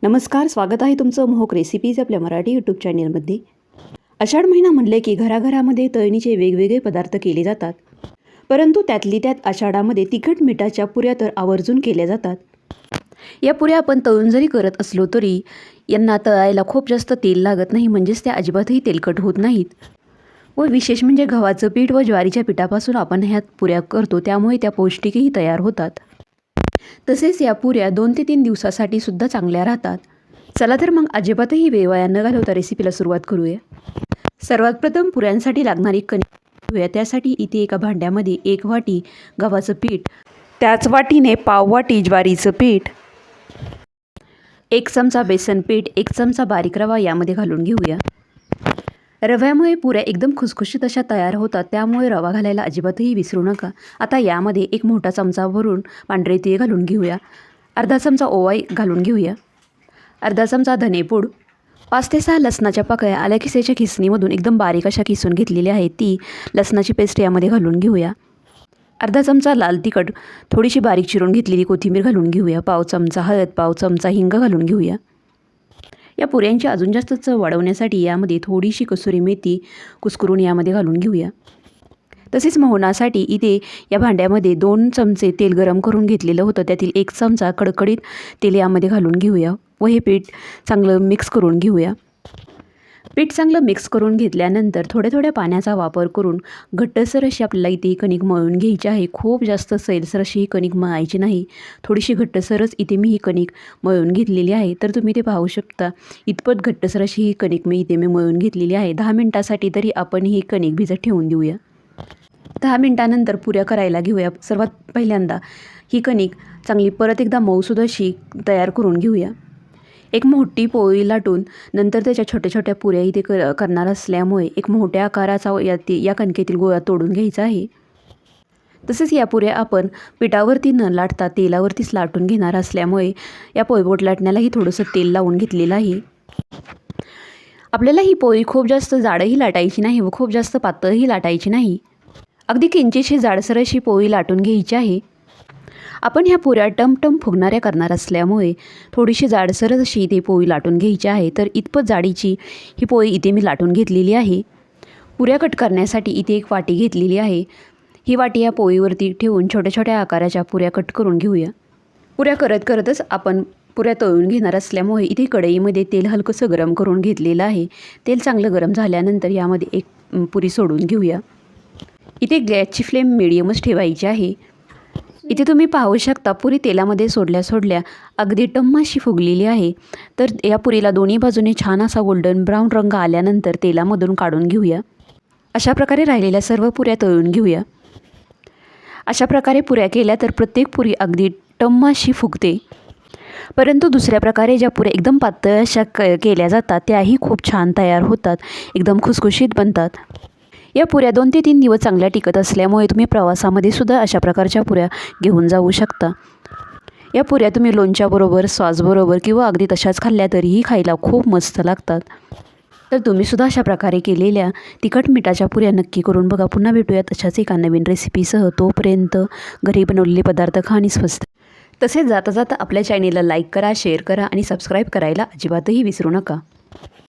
नमस्कार, स्वागत आहे तुमचं मोहक रेसिपीज आपल्या मराठी यूट्यूब चॅनलमध्ये. आषाढ महिना म्हणले की घराघरामध्ये तळणीचे वेगवेगळे पदार्थ केले जातात. परंतु त्यातली त्यात आषाढामध्ये तिखट मिठाच्या पुऱ्या तर आवर्जून केल्या जातात. या पुऱ्या आपण तळून जरी करत असलो तरी यांना तळायला खूप जास्त तेल लागत नाही, म्हणजेच त्या अजिबातही तेलकट होत नाहीत. व विशेष म्हणजे गव्हाचं पीठ व ज्वारीच्या पिठापासून आपण ह्या पुऱ्या करतो, त्यामुळे त्या पौष्टिकही तयार होतात. तसेच या पुऱ्या 2 ते 3 दिवसासाठी सुद्धा चांगल्या राहतात. चला तर मग अजिबातही वेळ वाया न घालवता रेसिपीला सुरुवात करूया. सर्वात प्रथम पुऱ्यांसाठी लागणारी कणिक घेऊया. त्यासाठी इथे एका भांड्यामध्ये 1 वाटी गव्हाचं पीठ, त्याच वाटीने पाव वाटी ज्वारीचं पीठ, 1 चमचा बेसन पीठ, 1 चमचा बारीक रवा यामध्ये घालून घेऊया. रव्यामुळे पुऱ्या एकदम खुसखुशीत अशा तयार होतात, त्यामुळे रवा घालायला अजिबातही विसरू नका. आता यामध्ये 1 मोठा चमचा भरून पांढरे तीळ घालून घेऊया. अर्धा चमचा ओवा घालून घेऊया. अर्धा चमचा धनेपूड, 5 ते 6 लसणाच्या पाकळ्या आल्या खिसाच्या खिसणीमधून एकदम बारीक अशा किसून घेतलेल्या आहेत, ती लसणाची पेस्ट यामध्ये घालून घेऊया. अर्धा चमचा लाल तिखट, थोडीशी बारीक चिरून घेतलेली कोथिंबीर घालून घेऊया. पाव चमचा हळद, पाव चमचा हिंग घालून घेऊया. या पुऱ्यांची अजून जास्त चव वाढवण्यासाठी यामध्ये थोडीशी कसुरी मेथी कुस्करून यामध्ये घालून घेऊया. तसेच मोहनासाठी इथे या भांड्यामध्ये 2 चमचे तेल गरम करून घेतलेलं होतं, त्यातील 1 चमचा कडकडीत तेल यामध्ये घालून घेऊया व हे पीठ चांगलं मिक्स करून घेऊया. पीठ चांगलं मिक्स करून घेतल्यानंतर थोड्या थोड्या पाण्याचा वापर करून घट्टसर अशी आपल्याला इथे कणिक मळून घ्यायची आहे. खूप जास्त सैलसर अशी ही कणिक मळायची नाही, थोडीशी घट्टसरच इथे मी ही कणिक मळून घेतलेली आहे. तर तुम्ही ते पाहू शकता, इतपत घट्टसर अशी ही कणिक इथे मी मळून घेतलेली आहे. 10 मिनिटासाठी तरी आपण ही कणिक भिजत ठेवून देऊया. 10 मिनिटानंतर पुऱ्या करायला घेऊया. सर्वात पहिल्यांदा ही कणिक चांगली परत एकदा मऊसूद अशी तयार करून घेऊया. एक मोठी पोळी लाटून नंतर त्याच्या छोट्या छोट्या पुऱ्या इथे करणार असल्यामुळे एक मोठ्या आकाराचा या कणकेतील गोळा तोडून घ्यायचा आहे. तसेच या पुऱ्या आपण पिठावरती न लाटता तेलावरतीच लाटून घेणार असल्यामुळे या पोळीपोट लाटण्यालाही थोडंसं तेल लावून घेतलेलं आहे. आपल्याला ही पोळी खूप जास्त जाडही लाटायची नाही व खूप जास्त पातळही लाटायची नाही, अगदी किंचितशी जाडसर अशी पोळी लाटून घ्यायची आहे. आपण ह्या पुऱ्या टमटम फुगणाऱ्या करणार असल्यामुळे थोडीशी जाडसरच अशी इथे पोळी लाटून घ्यायची आहे. तर इतपत जाडीची ही पोळी इथे मी लाटून घेतलेली आहे. पुऱ्या कट करण्यासाठी इथे एक वाटी घेतलेली आहे. ही वाटी या पोळीवरती ठेवून छोट्या छोट्या आकाराच्या पुऱ्या कट करून घेऊया. पुऱ्या करत करतच आपण पुऱ्या तळून घेणार असल्यामुळे इथे कढईमध्ये तेल हलकंसं गरम करून घेतलेलं आहे. तेल चांगलं गरम झाल्यानंतर यामध्ये एक पुरी सोडून घेऊया. इथे गॅसची फ्लेम मिडियमच ठेवायची आहे. इथे तुम्ही पाहू शकता, पुरी तेलामध्ये सोडल्या अगदी टम्म अशी फुगलेली आहे. तर या पुरीला दोन्ही बाजूने छान असा गोल्डन ब्राऊन रंग आल्यानंतर तेलामधून काढून घेऊया. अशा प्रकारे राहिलेल्या सर्व पुऱ्या तळून घेऊया. अशा प्रकारे पुऱ्या केल्या तर प्रत्येक पुरी अगदी टम्म अशी फुगते. परंतु दुसऱ्या प्रकारे ज्या पुऱ्या एकदम पातळ अशा केल्या जातात त्याही खूप छान तयार होतात, एकदम खुसखुशीत बनतात. या पुऱ्या 2 ते 3 दिवस चांगल्या टिकत असल्यामुळे तुम्ही प्रवासामध्ये सुद्धा अशा प्रकारच्या पुऱ्या घेऊन जाऊ शकता. या पुऱ्या तुम्ही लोणच्याबरोबर, सॉसबरोबर किंवा अगदी तशाच खाल्ल्या तरीही खायला खूप मस्त लागतात. तर तुम्हीसुद्धा अशा प्रकारे केलेल्या तिखट मिठाच्या पुऱ्या नक्की करून बघा. पुन्हा भेटूयात अशाच एका नवीन रेसिपीसह. तोपर्यंत घरी बनवलेले पदार्थ खा आणि स्वस्त. तसेच जाता जाता आपल्या चॅनेलला लाईक करा, शेअर करा आणि सबस्क्राईब करायला अजिबातही विसरू नका.